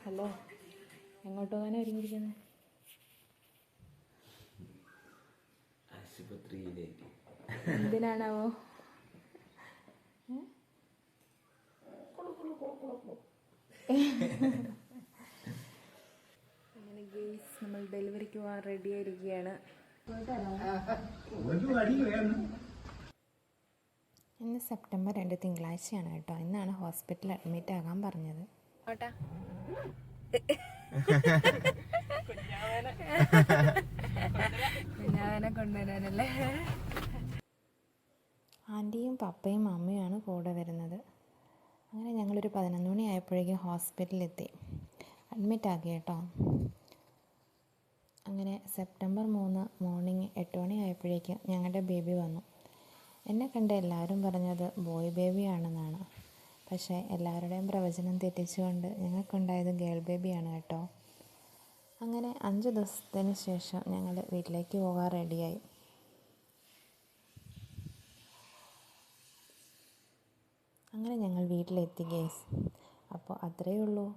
Hello, എങ്ങോട്ട് പോകാനാണ് ഒരുങ്ങിയിരിക്കുന്നത്? ആശുപത്രിയിലേക്ക്. എന്തിനാണാവോ? അങ്ങനെ ഗേസ്, നമ്മൾ ഡെലിവറിക്ക് പോകാൻ റെഡി ആയിരിക്കുകയാണ്. ഇന്ന് സെപ്റ്റംബർ 2 തിങ്കളാഴ്ചയാണ് കേട്ടോ. ഇന്നാണ് ഹോസ്പിറ്റലിൽ അഡ്മിറ്റ് ആകാൻ പറഞ്ഞത്. കുഞ്ഞാവനെ കൊണ്ടുവരാനല്ലേ. ആൻറ്റിയും പപ്പയും അമ്മയുമാണ് കൂടെ വരുന്നത്. അങ്ങനെ ഞങ്ങളൊരു 11 മണി ആയപ്പോഴേക്കും ഹോസ്പിറ്റലിലെത്തി, അഡ്മിറ്റ് ആക്കി കേട്ടോ. അങ്ങനെ സെപ്റ്റംബർ 3 മോർണിംഗ് 8 മണി ആയപ്പോഴേക്കും ഞങ്ങളുടെ ബേബി വന്നു. എന്നെ കണ്ട് എല്ലാവരും പറഞ്ഞത് ബോയ് ബേബിയാണെന്നാണ്. പക്ഷേ എല്ലാവരുടെയും പ്രവചനം തെറ്റിച്ചുകൊണ്ട് ഞങ്ങൾക്കുണ്ടായത് ഗേൾ ബേബിയാണ് കേട്ടോ. അങ്ങനെ 5 ദിവസത്തിന് ശേഷം ഞങ്ങൾ വീട്ടിലേക്ക് പോകാൻ റെഡിയായി. അങ്ങനെ ഞങ്ങൾ വീട്ടിലെത്തി ഗേസ്. അപ്പോൾ അത്രയേ ഉള്ളൂ.